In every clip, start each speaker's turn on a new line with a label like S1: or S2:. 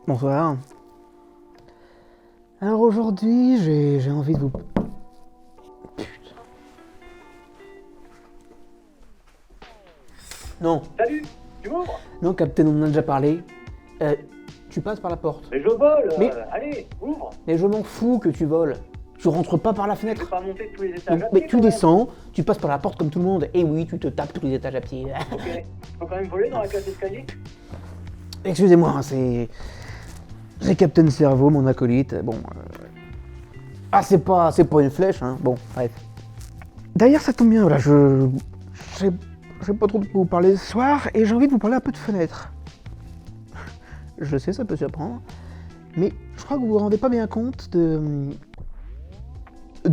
S1: Bonsoir. Alors aujourd'hui, j'ai envie de vous... Putain. Non.
S2: Salut, tu m'ouvres?
S1: Non, Captain, on en a déjà parlé. Tu passes par la porte.
S2: Mais je vole,
S1: Mais-
S2: allez, ouvre.
S1: Mais je m'en fous que tu voles. Tu rentres pas par la
S2: Je vais
S1: fenêtre.
S2: pas monter tous les étages à
S1: Mais
S2: pied,
S1: tu
S2: quand même.
S1: descends, tu passes par la porte comme tout le monde. Et oui, tu te tapes tous les étages à pied.
S2: Ok, faut quand même voler dans la cage d'escalier.
S1: Excusez-moi, hein, c'est Captain Cerveau, mon acolyte. Bon. Ah, c'est pas une flèche, hein. Bon, bref. D'ailleurs, ça tombe bien, voilà, je sais pas trop de quoi vous parler ce soir, et j'ai envie de vous parler un peu de fenêtres. Je sais, ça peut surprendre, mais je crois que vous vous rendez pas bien compte du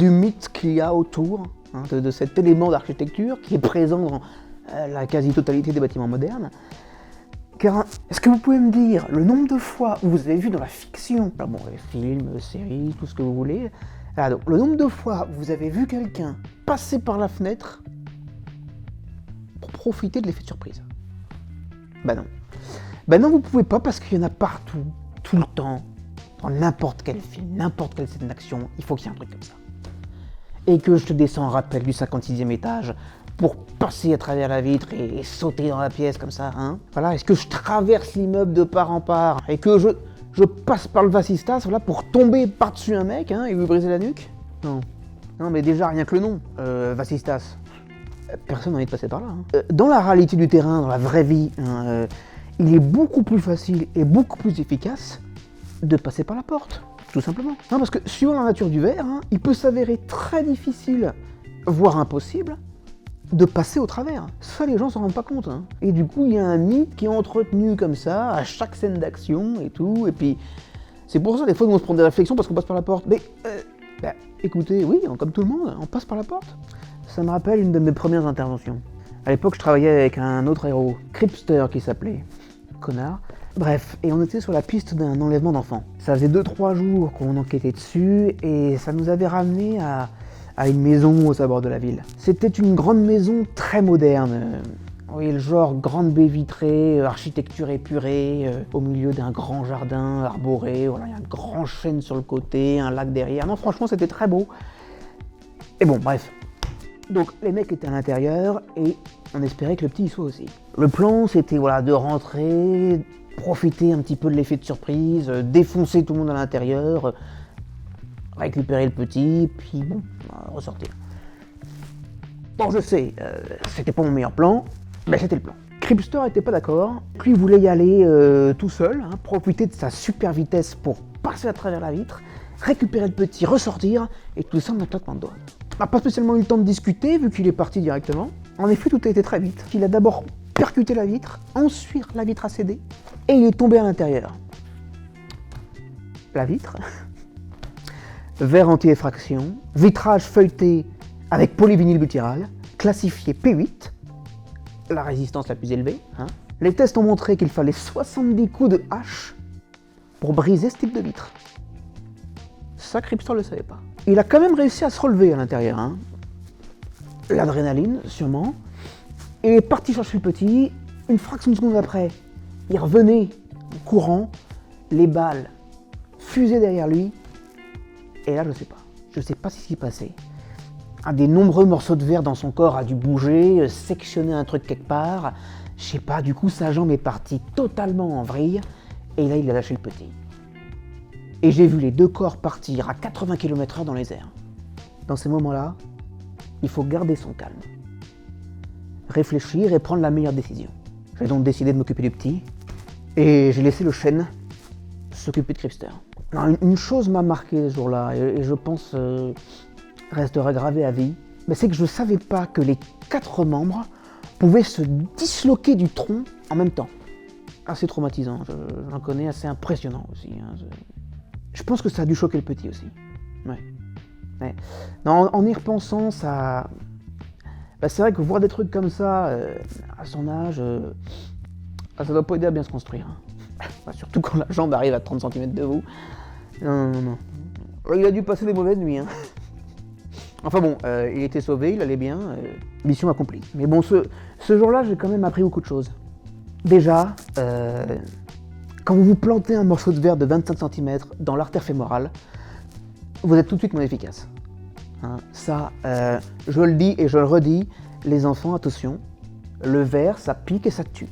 S1: mythe qu'il y a autour, hein, de cet élément d'architecture qui est présent dans la quasi-totalité des bâtiments modernes. Car est-ce que vous pouvez me dire le nombre de fois où vous avez vu dans la fiction, bon, les films, séries, tout ce que vous voulez, donc, le nombre de fois où vous avez vu quelqu'un passer par la fenêtre pour profiter de l'effet de surprise? Bah non. Bah non, vous pouvez pas parce qu'il y en a partout, tout le temps, dans n'importe quel film, n'importe quelle scène d'action, il faut qu'il y ait un truc comme ça. Et que je te descends en rappel du 56e étage pour passer à travers la vitre et sauter dans la pièce comme ça, hein. Voilà, est-ce que je traverse l'immeuble de part en part et que je passe par le vasistas, voilà, pour tomber par-dessus un mec, hein, et lui briser la nuque? Non. Non, mais déjà, rien que le nom, vasistas. Personne n'a envie de passer par là, hein. Dans la réalité du terrain, dans la vraie vie, hein, il est beaucoup plus facile et beaucoup plus efficace de passer par la porte, tout simplement. Non, parce que suivant la nature du verre, hein, il peut s'avérer très difficile, voire impossible, de passer au travers. Ça, les gens s'en rendent pas compte, hein. Et du coup, il y a un mythe qui est entretenu comme ça, à chaque scène d'action et tout, et puis c'est pour ça, des fois, on se prend des réflexions parce qu'on passe par la porte. Mais, écoutez, oui, comme tout le monde, on passe par la porte. Ça me rappelle une de mes premières interventions. À l'époque, je travaillais avec un autre héros, Cripster, qui s'appelait. Connard. Bref, et on était sur la piste d'un enlèvement d'enfant. Ça faisait 2-3 jours qu'on enquêtait dessus, et ça nous avait ramené à une maison au bord de la ville. C'était une grande maison très moderne. Oui, le genre grande baie vitrée, architecture épurée, au milieu d'un grand jardin arboré, voilà, il y a un grand chêne sur le côté, un lac derrière. Non, franchement, c'était très beau. Et bon, bref. Donc, les mecs étaient à l'intérieur et on espérait que le petit y soit aussi. Le plan, c'était voilà, de rentrer, profiter un petit peu de l'effet de surprise, défoncer tout le monde à l'intérieur, récupérer le petit, puis bon, ressortir. Bon, je sais, c'était pas mon meilleur plan, mais c'était le plan. Cripster était pas d'accord, lui voulait y aller tout seul, hein, profiter de sa super vitesse pour passer à travers la vitre, récupérer le petit, ressortir, et tout ça en un claquement de doigts. On n'a pas spécialement eu le temps de discuter, vu qu'il est parti directement. En effet, tout a été très vite. Il a d'abord percuté la vitre, ensuite la vitre a cédé, et il est tombé à l'intérieur. La vitre, verre anti-effraction, vitrage feuilleté avec polyvinyl butyral, classifié P8, la résistance la plus élevée, hein. Les tests ont montré qu'il fallait 70 coups de hache pour briser ce type de vitre. Ça, Cripster ne le savait pas. Il a quand même réussi à se relever à l'intérieur, hein. L'adrénaline, sûrement. Il est parti chercher le petit. Une fraction de seconde après, il revenait en courant. Les balles fusaient derrière lui. Et là, je sais pas. Je sais pas ce qui s'est passé. Un des nombreux morceaux de verre dans son corps a dû bouger, sectionner un truc quelque part. Je sais pas, du coup, sa jambe est partie totalement en vrille. Et là, il a lâché le petit. Et j'ai vu les deux corps partir à 80 km/h dans les airs. Dans ces moments-là, il faut garder son calme. Réfléchir et prendre la meilleure décision. J'ai donc décidé de m'occuper du petit, et j'ai laissé le chêne s'occuper de Cripster. Non, une chose m'a marqué ce jour-là, et je pense restera gravée à vie, mais c'est que je ne savais pas que les 4 membres pouvaient se disloquer du tronc en même temps. Assez traumatisant, j'en connais, assez impressionnant aussi, hein. Je pense que ça a dû choquer le petit aussi. Ouais. Ouais. Non, en y repensant, ça... Bah, c'est vrai que voir des trucs comme ça, à son âge, ça doit pas aider à bien se construire. Hein. Bah, surtout quand la jambe arrive à 30 cm de vous. Non, non, non. Il a dû passer des mauvaises nuits. Hein. Enfin bon, il était sauvé, il allait bien, mission accomplie. Mais bon, ce jour-là, j'ai quand même appris beaucoup de choses. Déjà, quand vous vous plantez un morceau de verre de 25 cm dans l'artère fémorale, vous êtes tout de suite moins efficace. Hein, ça, je le dis et je le redis, les enfants, attention, le verre, ça pique et ça tue.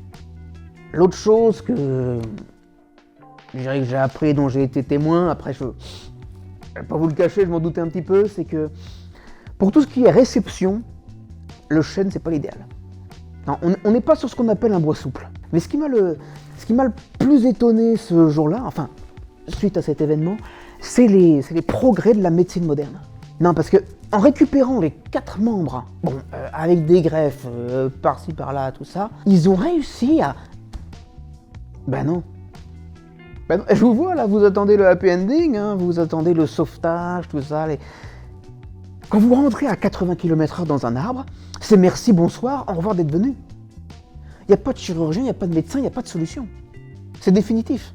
S1: L'autre chose que je dirais que j'ai appris, dont j'ai été témoin, après je vais pas vous le cacher, je m'en doutais un petit peu, c'est que pour tout ce qui est réception, le chêne, c'est pas l'idéal. Non, on n'est pas sur ce qu'on appelle un bois souple. Mais ce qui m'a le plus étonné ce jour-là, enfin, suite à cet événement, c'est les progrès de la médecine moderne. Non, parce que en récupérant les 4 membres, bon, avec des greffes par-ci par-là, tout ça, ils ont réussi à... Ben non. Ben non. Je vous vois là, vous attendez le happy ending, hein, vous attendez le sauvetage, tout ça. Quand vous rentrez à 80 km/h dans un arbre, c'est merci, bonsoir, au revoir d'être venu. Il n'y a pas de chirurgien, il n'y a pas de médecin, il n'y a pas de solution. C'est définitif.